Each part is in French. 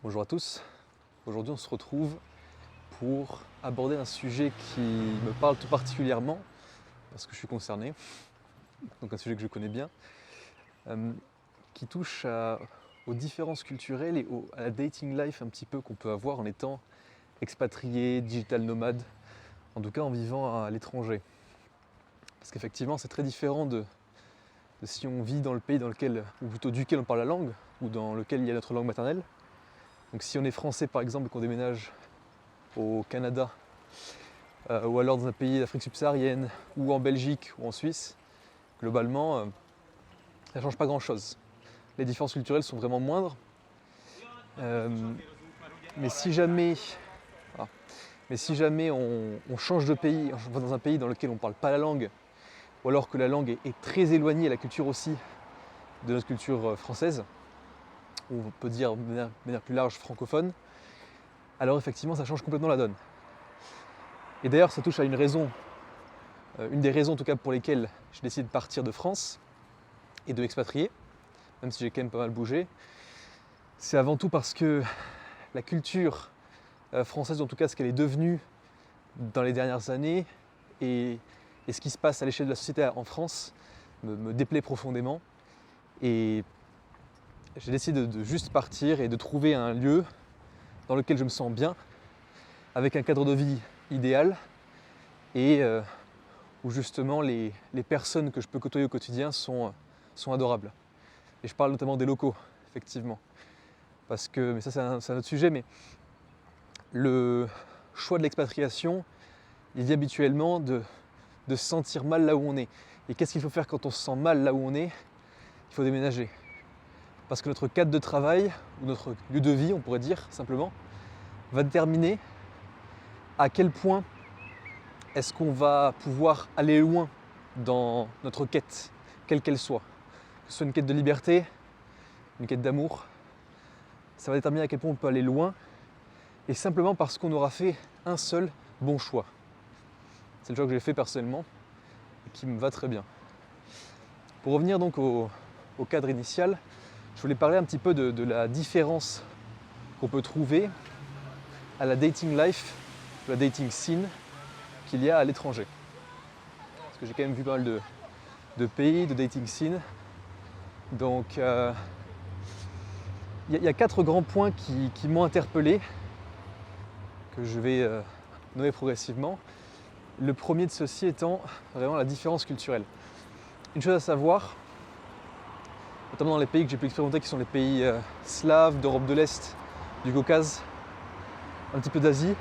Bonjour à tous, aujourd'hui on se retrouve pour aborder un sujet qui me parle tout particulièrement, parce que je suis concerné, donc un sujet que je connais bien, qui touche aux différences culturelles et à la dating life un petit peu qu'on peut avoir en étant expatrié, digital nomade, en tout cas en vivant à l'étranger. Parce qu'effectivement c'est très différent de si on vit dans le pays dans lequel, ou plutôt duquel on parle la langue, ou dans lequel il y a notre langue maternelle. Donc si on est français par exemple et qu'on déménage au Canada, ou alors dans un pays d'Afrique subsaharienne, ou en Belgique, ou en Suisse, globalement, ça ne change pas grand-chose. Les différences culturelles sont vraiment moindres. Mais si jamais on change de pays, on va dans un pays dans lequel on ne parle pas la langue, ou alors que la langue est très éloignée, la culture aussi, de notre culture française, ou on peut dire de manière plus large francophone, alors effectivement ça change complètement la donne. Et d'ailleurs ça touche à une raison, une des raisons en tout cas pour lesquelles j'ai décidé de partir de France et de m'expatrier, même si j'ai quand même pas mal bougé, c'est avant tout parce que la culture française, en tout cas ce qu'elle est devenue dans les dernières années, et ce qui se passe à l'échelle de la société en France, me déplaît profondément. Et j'ai décidé de juste partir et de trouver un lieu dans lequel je me sens bien, avec un cadre de vie idéal, et où justement les personnes que je peux côtoyer au quotidien sont adorables. Et je parle notamment des locaux, effectivement. Parce que, mais ça c'est un autre sujet, mais le choix de l'expatriation, il vient habituellement de se sentir mal là où on est. Et qu'est-ce qu'il faut faire quand on se sent mal là où on est? Il faut déménager. Parce que notre cadre de travail, ou notre lieu de vie, on pourrait dire simplement, va déterminer à quel point est-ce qu'on va pouvoir aller loin dans notre quête, quelle qu'elle soit. Que ce soit une quête de liberté, une quête d'amour, ça va déterminer à quel point on peut aller loin, et simplement parce qu'on aura fait un seul bon choix. C'est le choix que j'ai fait personnellement, et qui me va très bien. Pour revenir donc au cadre initial, je voulais parler un petit peu de la différence qu'on peut trouver à la dating life, la dating scene qu'il y a à l'étranger. Parce que j'ai quand même vu pas mal de pays, de dating scene. Donc il y a 4 grands points qui m'ont interpellé, que je vais nommer progressivement. Le premier de ceux-ci étant vraiment la différence culturelle. Une chose à savoir, notamment dans les pays que j'ai pu expérimenter, qui sont les pays slaves, d'Europe de l'Est, du Caucase, un petit peu d'Asie,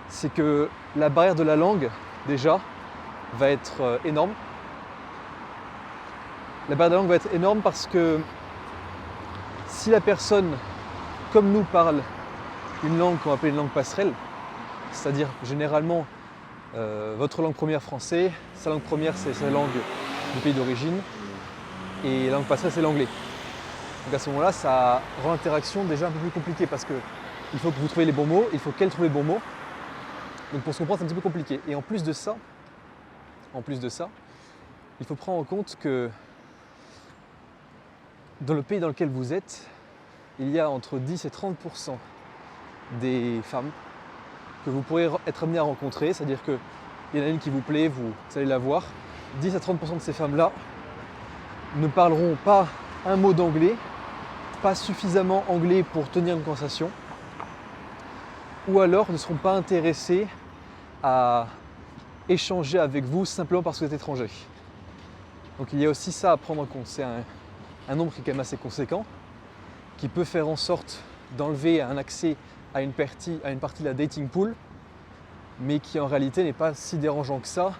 c'est que la barrière de la langue, déjà, va être énorme. La barrière de la langue va être énorme parce que si la personne, comme nous, parle une langue qu'on appelle une langue passerelle, c'est-à-dire généralement votre langue première français, sa langue première c'est sa langue du pays d'origine, et la langue passerelle c'est l'anglais. Donc à ce moment-là, ça rend l'interaction déjà un peu plus compliquée parce qu'il faut que vous trouviez les bons mots, il faut qu'elle trouve les bons mots. Donc pour se comprendre, c'est un petit peu compliqué. Et en plus de ça, il faut prendre en compte que dans le pays dans lequel vous êtes, il y a entre 10 et 30% des femmes que vous pourrez être amené à rencontrer, c'est-à-dire qu'il y en a une qui vous plaît, vous allez la voir. 10 à 30% de ces femmes-là ne parleront pas un mot d'anglais, pas suffisamment anglais pour tenir une conversation, ou alors ne seront pas intéressées à échanger avec vous simplement parce que vous êtes étranger. Donc il y a aussi ça à prendre en compte. C'est un nombre qui est quand même assez conséquent, qui peut faire en sorte d'enlever un accès à une partie de la dating pool, mais qui en réalité n'est pas si dérangeant que ça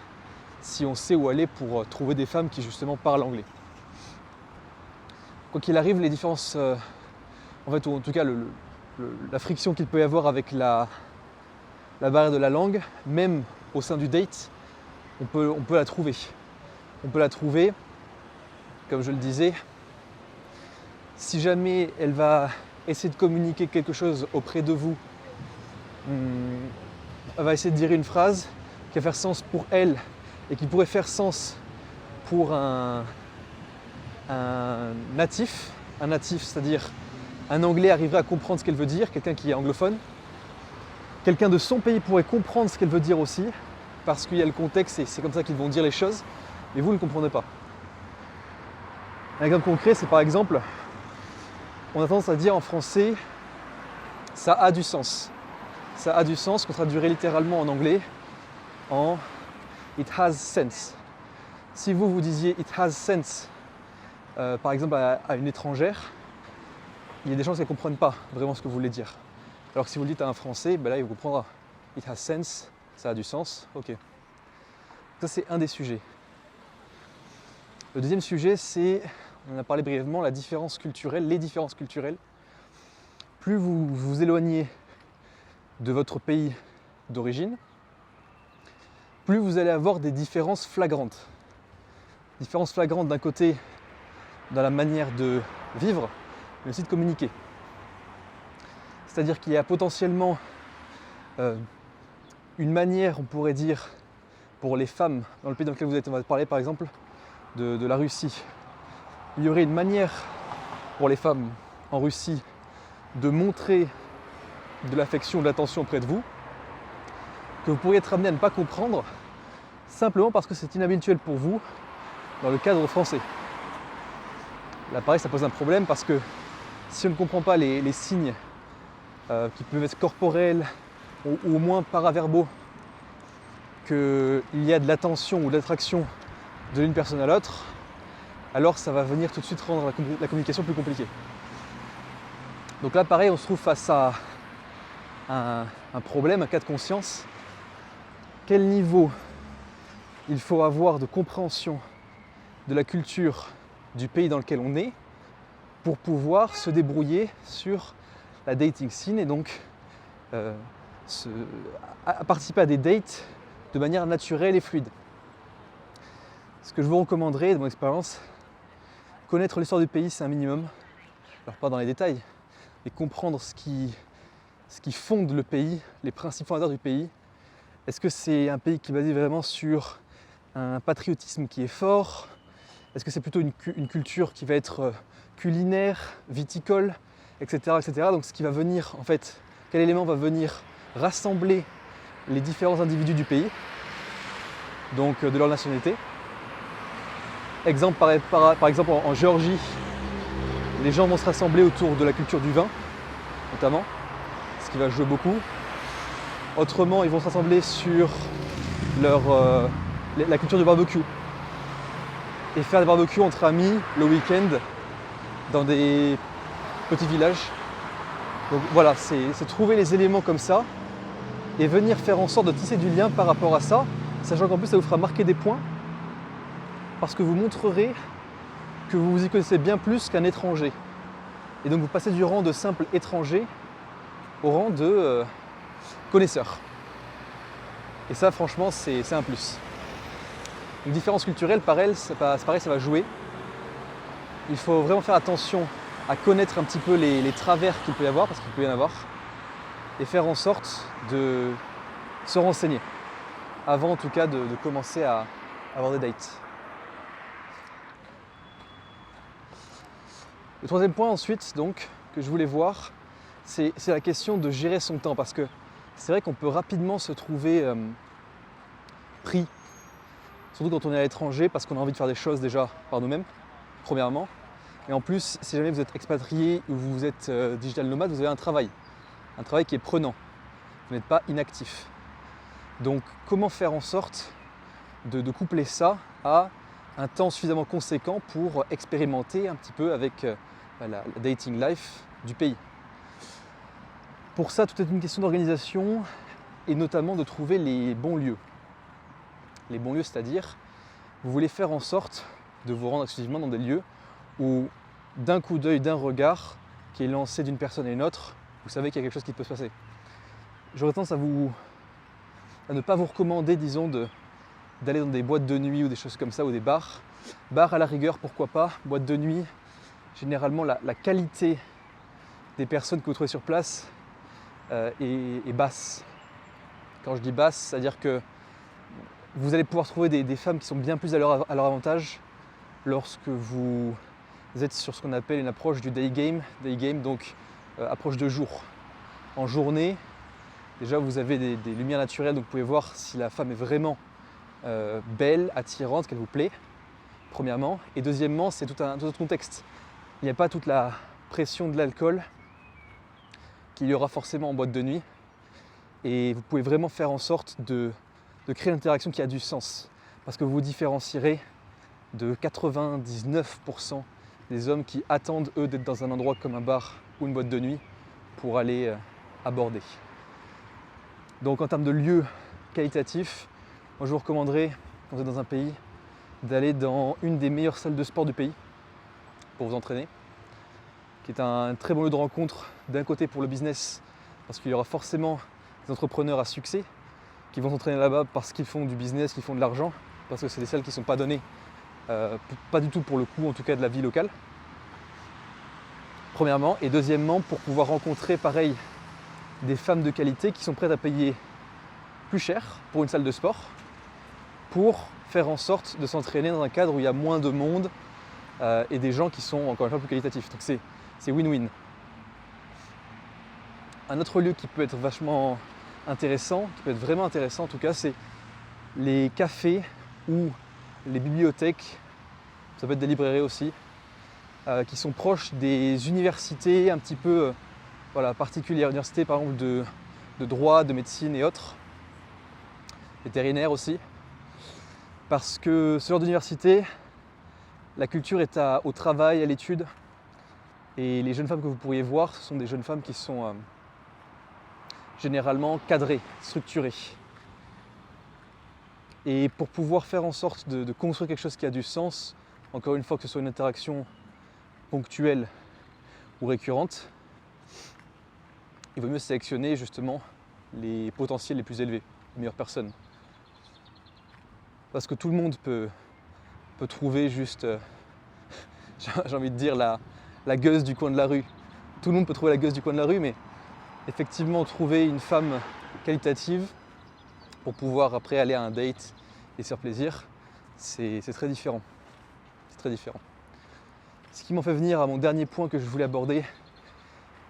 si on sait où aller pour trouver des femmes qui justement parlent anglais. Quoi qu'il arrive, les différences, en fait, ou en tout cas la friction qu'il peut y avoir avec la barrière de la langue, même au sein du date, on peut la trouver. On peut la trouver, comme je le disais, si jamais elle va essayer de communiquer quelque chose auprès de vous, elle va essayer de dire une phrase qui va faire sens pour elle et qui pourrait faire sens pour un natif, c'est-à-dire un Anglais arriverait à comprendre ce qu'elle veut dire, quelqu'un qui est anglophone. Quelqu'un de son pays pourrait comprendre ce qu'elle veut dire aussi, parce qu'il y a le contexte et c'est comme ça qu'ils vont dire les choses, mais vous ne le comprenez pas. Un exemple concret, c'est par exemple, on a tendance à dire en français « ça a du sens ». Ça a du sens qu'on traduirait littéralement en anglais en « it has sense ». Si vous disiez « it has sense », par exemple à une étrangère, il y a des chances qu'elle ne comprenne pas vraiment ce que vous voulez dire. Alors que si vous le dites à un Français, ben là il vous comprendra. It has sense, ça a du sens, ok. Ça c'est un des sujets. Le deuxième sujet c'est, on en a parlé brièvement, la différence culturelle, les différences culturelles. Plus vous vous éloignez de votre pays d'origine, plus vous allez avoir des différences flagrantes. Différences flagrantes d'un côté dans la manière de vivre, mais aussi de communiquer. C'est-à-dire qu'il y a potentiellement une manière, on pourrait dire, pour les femmes dans le pays dans lequel vous êtes, on va parler par exemple de la Russie. Il y aurait une manière pour les femmes en Russie de montrer de l'affection, de l'attention auprès de vous, que vous pourriez être amené à ne pas comprendre, simplement parce que c'est inhabituel pour vous dans le cadre français. Là pareil, ça pose un problème parce que si on ne comprend pas les signes qui peuvent être corporels ou au moins paraverbaux, qu'il y a de l'attention ou de l'attraction de l'une personne à l'autre, alors ça va venir tout de suite rendre la communication plus compliquée. Donc là pareil, on se trouve face à un problème, un cas de conscience. Quel niveau il faut avoir de compréhension de la culture du pays dans lequel on est pour pouvoir se débrouiller sur la dating scene et donc participer à des dates de manière naturelle et fluide. Ce que je vous recommanderais de mon expérience, connaître l'histoire du pays c'est un minimum, alors pas dans les détails, mais comprendre ce qui fonde le pays, les principes fondateurs du pays. Est-ce que c'est un pays qui est basé vraiment sur un patriotisme qui est fort? Est-ce que c'est plutôt une culture qui va être culinaire, viticole, etc., etc. Donc ce qui va venir, en fait, quel élément va venir rassembler les différents individus du pays, donc de leur nationalité. Exemple, par exemple en Géorgie, les gens vont se rassembler autour de la culture du vin, notamment, ce qui va jouer beaucoup. Autrement, ils vont se rassembler sur la culture du barbecue. Et faire des barbecues entre amis le week-end dans des petits villages. Donc voilà, c'est trouver les éléments comme ça et venir faire en sorte de tisser du lien par rapport à ça, sachant qu'en plus ça vous fera marquer des points parce que vous montrerez que vous vous y connaissez bien plus qu'un étranger. Et donc vous passez du rang de simple étranger au rang de connaisseur. Et ça franchement c'est un plus. Une différence culturelle, pareil, ça va jouer. Il faut vraiment faire attention à connaître un petit peu les travers qu'il peut y avoir, parce qu'il peut y en avoir, et faire en sorte de se renseigner, avant en tout cas de commencer à avoir des dates. Le troisième point ensuite, donc, que je voulais voir, c'est la question de gérer son temps, parce que c'est vrai qu'on peut rapidement se trouver pris, surtout quand on est à l'étranger, parce qu'on a envie de faire des choses déjà par nous-mêmes, premièrement. Et en plus, si jamais vous êtes expatrié ou vous êtes digital nomade, vous avez un travail qui est prenant. Vous n'êtes pas inactif. Donc comment faire en sorte de coupler ça à un temps suffisamment conséquent pour expérimenter un petit peu avec la dating life du pays. Pour ça, tout est une question d'organisation et notamment de trouver les bons lieux. Les bons lieux, c'est-à-dire, vous voulez faire en sorte de vous rendre exclusivement dans des lieux où, d'un coup d'œil, d'un regard qui est lancé d'une personne à une autre, vous savez qu'il y a quelque chose qui peut se passer. J'aurais tendance à ne pas vous recommander, disons, d'aller dans des boîtes de nuit ou des choses comme ça, ou des bars. Bars à la rigueur, pourquoi pas. Boîtes de nuit, généralement la qualité des personnes que vous trouvez sur place est basse. Quand je dis basse, c'est-à-dire que vous allez pouvoir trouver des femmes qui sont bien plus à leur avantage lorsque vous vous êtes sur ce qu'on appelle une approche du day game, donc approche de jour. En journée, déjà vous avez des lumières naturelles, donc vous pouvez voir si la femme est vraiment belle, attirante, qu'elle vous plaît, premièrement. Et deuxièmement, c'est tout un autre contexte. Il n'y a pas toute la pression de l'alcool qu'il y aura forcément en boîte de nuit. Et vous pouvez vraiment faire en sorte de créer une interaction qui a du sens. Parce que vous vous différencierez de 99% des hommes qui attendent, eux, d'être dans un endroit comme un bar ou une boîte de nuit pour aller aborder. Donc en termes de lieux qualitatifs, moi je vous recommanderais, quand vous êtes dans un pays, d'aller dans une des meilleures salles de sport du pays pour vous entraîner, qui est un très bon lieu de rencontre d'un côté pour le business, parce qu'il y aura forcément des entrepreneurs à succès qui vont s'entraîner là-bas parce qu'ils font du business, qu'ils font de l'argent, parce que c'est des salles qui ne sont pas données, pas du tout pour le coup en tout cas de la vie locale, premièrement. Et deuxièmement, pour pouvoir rencontrer pareil des femmes de qualité qui sont prêtes à payer plus cher pour une salle de sport, pour faire en sorte de s'entraîner dans un cadre où il y a moins de monde et des gens qui sont encore une fois plus qualitatifs. Donc c'est win-win. Un autre lieu qui peut être vachement intéressant, qui peut être vraiment intéressant en tout cas, c'est les cafés ou les bibliothèques, ça peut être des librairies aussi, qui sont proches des universités un petit peu particulières, universités par exemple de droit, de médecine et autres, vétérinaire aussi, parce que ce genre d'université, la culture est au travail, à l'étude, et les jeunes femmes que vous pourriez voir, ce sont des jeunes femmes qui sont généralement cadrées, structurées. Et pour pouvoir faire en sorte de construire quelque chose qui a du sens, encore une fois que ce soit une interaction ponctuelle ou récurrente, il vaut mieux sélectionner justement les potentiels les plus élevés, les meilleures personnes. Parce que tout le monde peut trouver juste, j'ai envie de dire, la gueuse du coin de la rue. Tout le monde peut trouver la gueuse du coin de la rue, mais effectivement trouver une femme qualitative pour pouvoir après aller à un date et se faire plaisir, c'est très différent. C'est très différent. Ce qui m'en fait venir à mon dernier point que je voulais aborder,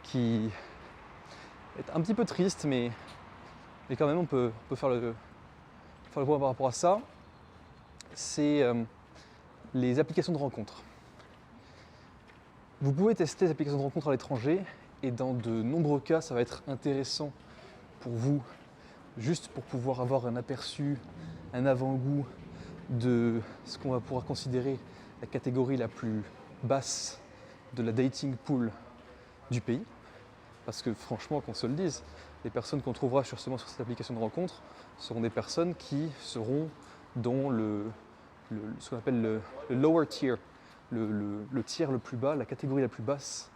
qui est un petit peu triste, mais quand même on peut faire le point par rapport à ça, c'est les applications de rencontres. Vous pouvez tester les applications de rencontres à l'étranger et dans de nombreux cas, ça va être intéressant pour vous, juste pour pouvoir avoir un aperçu, un avant-goût de ce qu'on va pouvoir considérer la catégorie la plus basse de la dating pool du pays. Parce que franchement, qu'on se le dise, les personnes qu'on trouvera justement sur cette application de rencontre seront des personnes qui seront dans ce qu'on appelle le lower tier, le tiers le plus bas, la catégorie la plus basse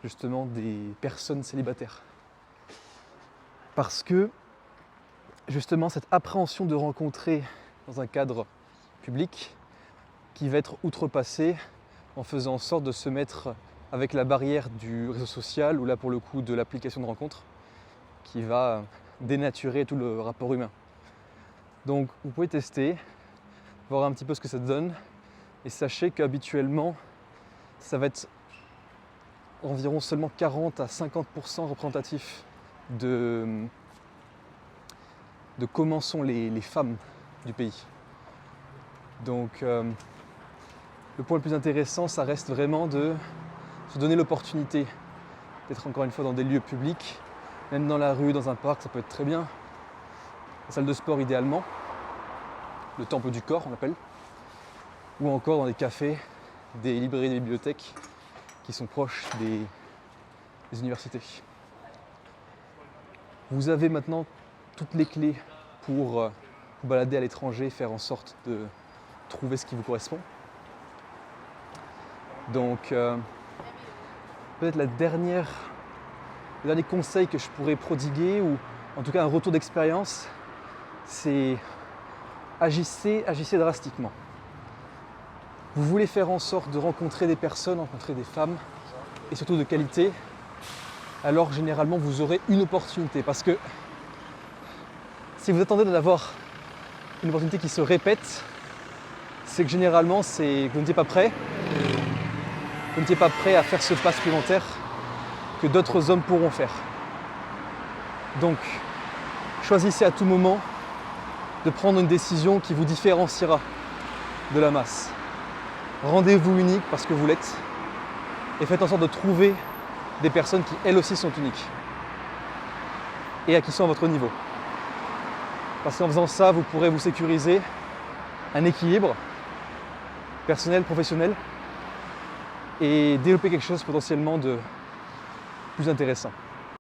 justement des personnes célibataires. Parce que justement cette appréhension de rencontrer dans un cadre public qui va être outrepassée en faisant en sorte de se mettre avec la barrière du réseau social ou là pour le coup de l'application de rencontre qui va dénaturer tout le rapport humain. Donc vous pouvez tester, voir un petit peu ce que ça donne et sachez qu'habituellement ça va être environ seulement 40 à 50% représentatif de comment sont les femmes du pays. Donc le point le plus intéressant, ça reste vraiment de se donner l'opportunité d'être encore une fois dans des lieux publics, même dans la rue, dans un parc, ça peut être très bien. La salle de sport idéalement, le temple du corps on l'appelle, ou encore dans des cafés, des librairies, des bibliothèques qui sont proches des universités. Vous avez maintenant toutes les clés pour vous balader à l'étranger, faire en sorte de trouver ce qui vous correspond. Donc peut-être le dernier conseil que je pourrais prodiguer, ou en tout cas un retour d'expérience, c'est agissez drastiquement. Vous voulez faire en sorte de rencontrer des personnes, rencontrer des femmes, et surtout de qualité, alors généralement vous aurez une opportunité. Parce que si vous attendez d'avoir une opportunité qui se répète, c'est que généralement vous n'étiez pas prêt. vous n'étiez pas prêt à faire ce pas supplémentaire que d'autres hommes pourront faire. Donc, choisissez à tout moment de prendre une décision qui vous différenciera de la masse. Rendez-vous unique parce que vous l'êtes et faites en sorte de trouver des personnes qui elles aussi sont uniques et qui sont à votre niveau. Parce qu'en faisant ça, vous pourrez vous sécuriser un équilibre personnel, professionnel et développer quelque chose potentiellement de plus intéressant.